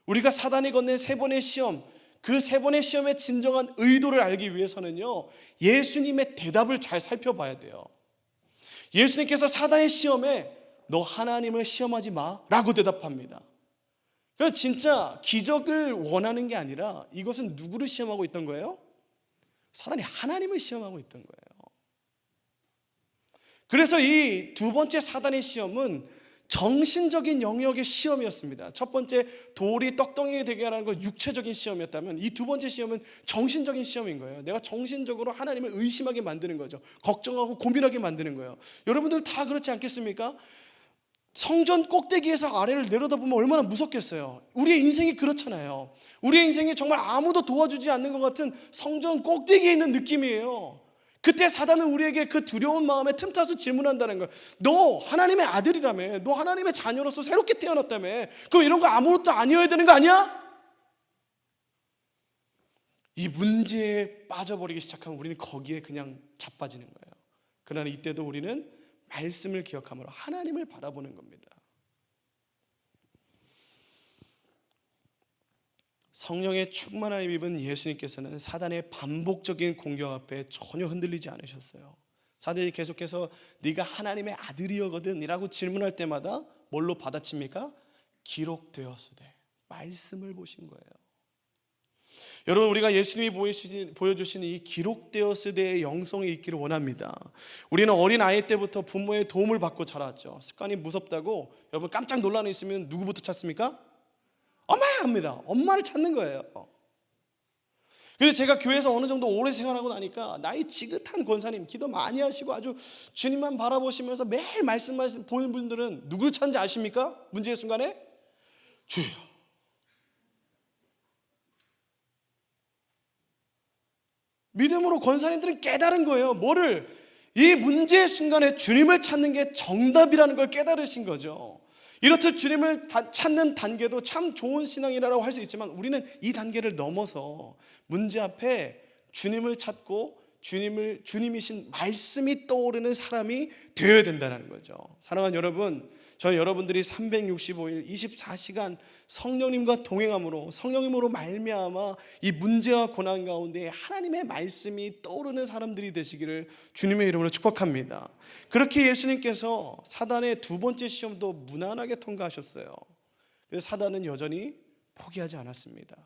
우리가 사단이 건넨 세 번의 시험, 그 세 번의 시험의 진정한 의도를 알기 위해서는요, 예수님의 대답을 잘 살펴봐야 돼요. 예수님께서 사단의 시험에 너 하나님을 시험하지 마 라고 대답합니다. 그러니까 진짜 기적을 원하는 게 아니라 이것은 누구를 시험하고 있던 거예요? 사단이 하나님을 시험하고 있던 거예요. 그래서 이 두 번째 사단의 시험은 정신적인 영역의 시험이었습니다. 첫 번째 돌이 떡덩이 되게 하라는 건 육체적인 시험이었다면, 이 두 번째 시험은 정신적인 시험인 거예요. 내가 정신적으로 하나님을 의심하게 만드는 거죠. 걱정하고 고민하게 만드는 거예요. 여러분들 다 그렇지 않겠습니까? 성전 꼭대기에서 아래를 내려다보면 얼마나 무섭겠어요. 우리의 인생이 그렇잖아요. 우리의 인생이 정말 아무도 도와주지 않는 것 같은 성전 꼭대기에 있는 느낌이에요. 그때 사단은 우리에게 그 두려운 마음에 틈타서 질문한다는 거예요. 너 하나님의 아들이라며, 너 하나님의 자녀로서 새롭게 태어났다며, 그럼 이런 거 아무것도 아니어야 되는 거 아니야? 이 문제에 빠져버리기 시작하면 우리는 거기에 그냥 자빠지는 거예요. 그러나 이때도 우리는 말씀을 기억함으로 하나님을 바라보는 겁니다. 성령의 충만함을 입은 예수님께서는 사단의 반복적인 공격 앞에 전혀 흔들리지 않으셨어요. 사단이 계속해서 네가 하나님의 아들이거든 이라고 질문할 때마다 뭘로 받아칩니까? 기록되었으되, 말씀을 보신 거예요. 여러분, 우리가 예수님이 보여주신 이 기록되었으되의 영성이 있기를 원합니다. 우리는 어린 아이 때부터 부모의 도움을 받고 자랐죠. 습관이 무섭다고 여러분 깜짝 놀라는 있으면 누구부터 찾습니까? 엄마 합니다. 엄마를 찾는 거예요. 그래서 제가 교회에서 어느 정도 오래 생활하고 나니까 나이 지긋한 권사님, 기도 많이 하시고 아주 주님만 바라보시면서 매일 말씀 보는 분들은 누굴 찾는지 아십니까? 문제의 순간에 주여. 믿음으로 권사님들은 깨달은 거예요. 뭐를? 이 문제의 순간에 주님을 찾는 게 정답이라는 걸 깨달으신 거죠. 이렇듯 주님을 찾는 단계도 참 좋은 신앙이라고 할 수 있지만 우리는 이 단계를 넘어서 문제 앞에 주님을 찾고 주님이신 말씀이 떠오르는 사람이 되어야 된다는 거죠. 사랑하는 여러분, 저는 여러분들이 365일 24시간 성령님과 동행함으로, 성령님으로 말미암아 이 문제와 고난 가운데 하나님의 말씀이 떠오르는 사람들이 되시기를 주님의 이름으로 축복합니다. 그렇게 예수님께서 사단의 두 번째 시험도 무난하게 통과하셨어요. 그래서 사단은 여전히 포기하지 않았습니다.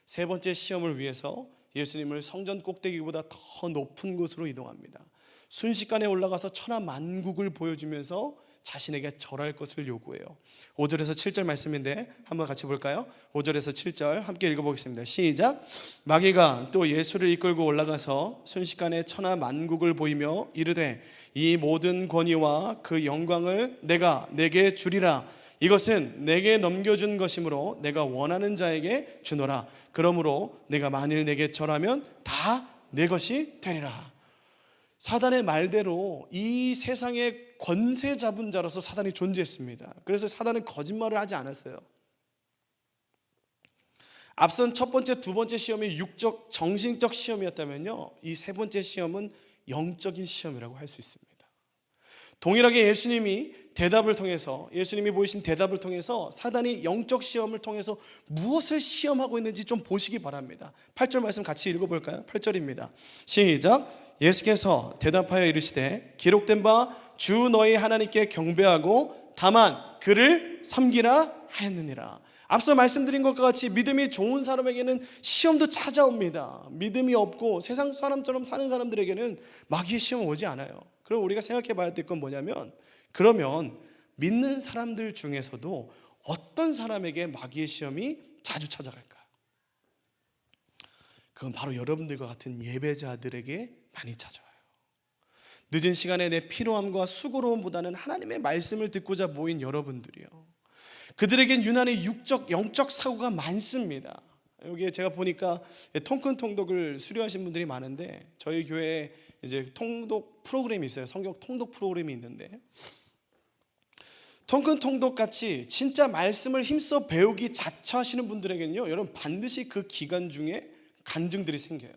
세 번째 시험을 위해서 예수님을 성전 꼭대기보다 더 높은 곳으로 이동합니다. 순식간에 올라가서 천하만국을 보여주면서 자신에게 절할 것을 요구해요. 5절에서 7절 말씀인데 한번 같이 볼까요? 5절에서 7절 함께 읽어보겠습니다. 시작. 마귀가 또 예수를 이끌고 올라가서 순식간에 천하만국을 보이며 이르되 이 모든 권위와 그 영광을 내가 내게 주리라. 이것은 내게 넘겨준 것이므로 내가 원하는 자에게 주노라. 그러므로 내가 만일 내게 절하면 다 내 것이 되리라. 사단의 말대로 이 세상의 권세 잡은 자로서 사단이 존재했습니다. 그래서 사단은 거짓말을 하지 않았어요. 앞선 첫 번째, 두 번째 시험이 육적, 정신적 시험이었다면요, 이 세 번째 시험은 영적인 시험이라고 할 수 있습니다. 동일하게 예수님이 대답을 통해서, 예수님이 보이신 대답을 통해서 사단이 영적 시험을 통해서 무엇을 시험하고 있는지 좀 보시기 바랍니다. 8절 말씀 같이 읽어볼까요? 8절입니다. 시작. 예수께서 대답하여 이르시되 기록된 바 주 너희 하나님께 경배하고 다만 그를 섬기라 하였느니라. 앞서 말씀드린 것과 같이 믿음이 좋은 사람에게는 시험도 찾아옵니다. 믿음이 없고 세상 사람처럼 사는 사람들에게는 마귀의 시험 오지 않아요. 그럼 우리가 생각해 봐야 될 건 뭐냐면, 그러면 믿는 사람들 중에서도 어떤 사람에게 마귀의 시험이 자주 찾아갈까? 그건 바로 여러분들과 같은 예배자들에게 많이 찾아와요. 늦은 시간에 내 피로함과 수고로움보다는 하나님의 말씀을 듣고자 모인 여러분들이요, 그들에겐 유난히 육적, 영적 사고가 많습니다. 여기에 제가 보니까 통큰 통독을 수료하신 분들이 많은데 저희 교회에 이제 통독 프로그램이 있어요. 성경 통독 프로그램이 있는데 통큰 통독 같이 진짜 말씀을 힘써 배우기 자처하시는 분들에게는요, 여러분 반드시 그 기간 중에 간증들이 생겨요.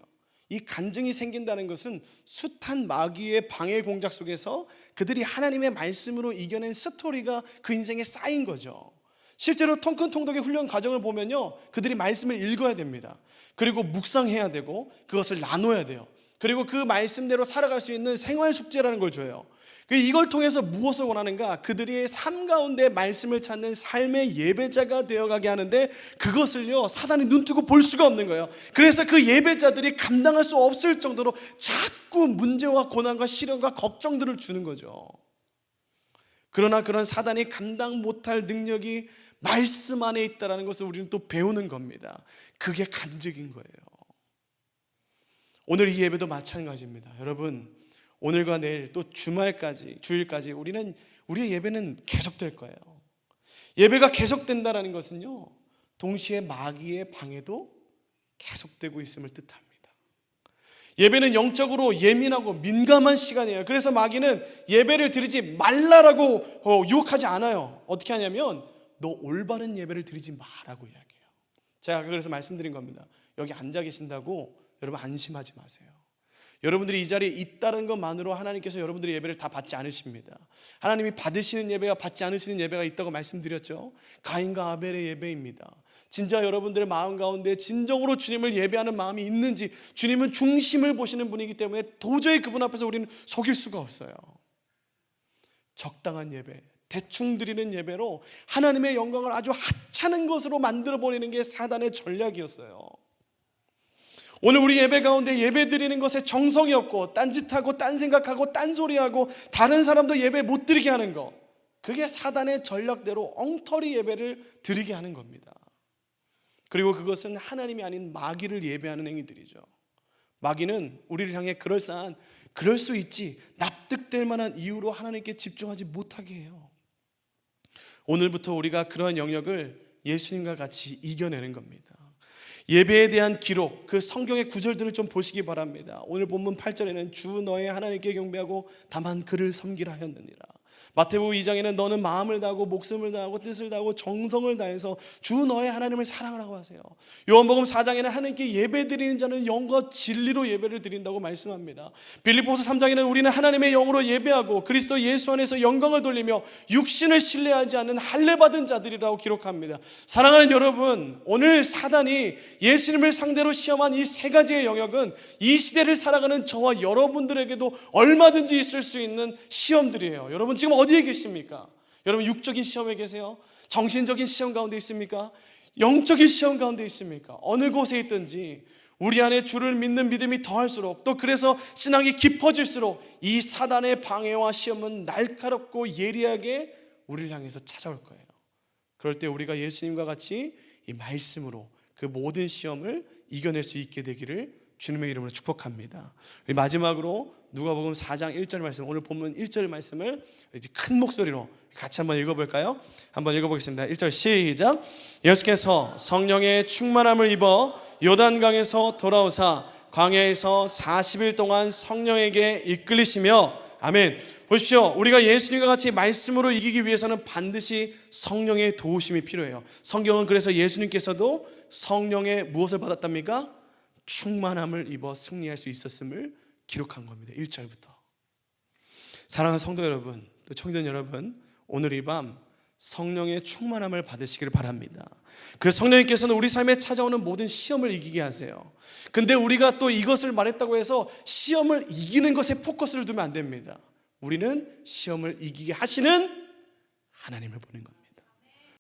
이 간증이 생긴다는 것은 숱한 마귀의 방해 공작 속에서 그들이 하나님의 말씀으로 이겨낸 스토리가 그 인생에 쌓인 거죠. 실제로 통큰 통독의 훈련 과정을 보면요, 그들이 말씀을 읽어야 됩니다. 그리고 묵상해야 되고 그것을 나눠야 돼요. 그리고 그 말씀대로 살아갈 수 있는 생활 숙제라는 걸 줘요. 이걸 통해서 무엇을 원하는가? 그들이 삶 가운데 말씀을 찾는 삶의 예배자가 되어가게 하는데 그것을요, 사단이 눈뜨고 볼 수가 없는 거예요. 그래서 그 예배자들이 감당할 수 없을 정도로 자꾸 문제와 고난과 시련과 걱정들을 주는 거죠. 그러나 그런 사단이 감당 못할 능력이 말씀 안에 있다는 것을 우리는 또 배우는 겁니다. 그게 간증인 거예요. 오늘 이 예배도 마찬가지입니다. 여러분, 오늘과 내일 또 주일까지 우리의 예배는 계속될 거예요. 예배가 계속된다는 것은요, 동시에 마귀의 방해도 계속되고 있음을 뜻합니다. 예배는 영적으로 예민하고 민감한 시간이에요. 그래서 마귀는 예배를 드리지 말라라고 유혹하지 않아요. 어떻게 하냐면 너 올바른 예배를 드리지 마라고 이야기해요. 제가 그래서 말씀드린 겁니다. 여기 앉아 계신다고 여러분 안심하지 마세요. 여러분들이 이 자리에 있다는 것만으로 하나님께서 여러분들의 예배를 다 받지 않으십니다. 하나님이 받으시는 예배와 받지 않으시는 예배가 있다고 말씀드렸죠. 가인과 아벨의 예배입니다. 진짜 여러분들의 마음 가운데 진정으로 주님을 예배하는 마음이 있는지, 주님은 중심을 보시는 분이기 때문에 도저히 그분 앞에서 우리는 속일 수가 없어요. 적당한 예배, 대충 드리는 예배로 하나님의 영광을 아주 하찮은 것으로 만들어 버리는 게 사단의 전략이었어요. 오늘 우리 예배 가운데 예배 드리는 것에 정성이 없고 딴짓하고 딴생각하고 딴소리하고 다른 사람도 예배 못 드리게 하는 거, 그게 사단의 전략대로 엉터리 예배를 드리게 하는 겁니다. 그리고 그것은 하나님이 아닌 마귀를 예배하는 행위들이죠. 마귀는 우리를 향해 그럴싸한, 그럴 수 있지, 납득될 만한 이유로 하나님께 집중하지 못하게 해요. 오늘부터 우리가 그러한 영역을 예수님과 같이 이겨내는 겁니다. 예배에 대한 기록, 그 성경의 구절들을 좀 보시기 바랍니다. 오늘 본문 8절에는 주 너의 하나님께 경배하고 다만 그를 섬기라 하였느니라. 마태복음 2장에는 너는 마음을 다하고 목숨을 다하고 뜻을 다하고 정성을 다해서 주 너의 하나님을 사랑하라고 하세요. 요한복음 4장에는 하나님께 예배드리는 자는 영과 진리로 예배를 드린다고 말씀합니다. 빌립보서 3장에는 우리는 하나님의 영으로 예배하고 그리스도 예수 안에서 영광을 돌리며 육신을 신뢰하지 않는 할례받은 자들이라고 기록합니다. 사랑하는 여러분, 오늘 사단이 예수님을 상대로 시험한 이 세 가지의 영역은 이 시대를 살아가는 저와 여러분들에게도 얼마든지 있을 수 있는 시험들이에요. 여러분 지금 어디에 계십니까? 여러분 육적인 시험에 계세요? 정신적인 시험 가운데 있습니까? 영적인 시험 가운데 있습니까? 어느 곳에 있든지 우리 안에 주를 믿는 믿음이 더할수록, 또 그래서 신앙이 깊어질수록 이 사단의 방해와 시험은 날카롭고 예리하게 우리를 향해서 찾아올 거예요. 그럴 때 우리가 예수님과 같이 이 말씀으로 그 모든 시험을 이겨낼 수 있게 되기를 주님의 이름으로 축복합니다. 마지막으로 누가복음 4장 1절 말씀, 오늘 본문 1절 말씀을 이제 큰 목소리로 같이 한번 읽어볼까요? 한번 읽어보겠습니다. 1절 시작. 예수께서 성령의 충만함을 입어 요단강에서 돌아오사 광야에서 40일 동안 성령에게 이끌리시며, 아멘. 보십시오. 우리가 예수님과 같이 말씀으로 이기기 위해서는 반드시 성령의 도우심이 필요해요. 성경은 그래서 예수님께서도 성령의 무엇을 받았답니까? 충만함을 입어 승리할 수 있었음을 기록한 겁니다. 1절부터. 사랑하는 성도 여러분, 또 청년 여러분, 오늘 이 밤 성령의 충만함을 받으시기를 바랍니다. 그 성령님께서는 우리 삶에 찾아오는 모든 시험을 이기게 하세요. 근데 우리가 또 이것을 말했다고 해서 시험을 이기는 것에 포커스를 두면 안 됩니다. 우리는 시험을 이기게 하시는 하나님을 보는 겁니다.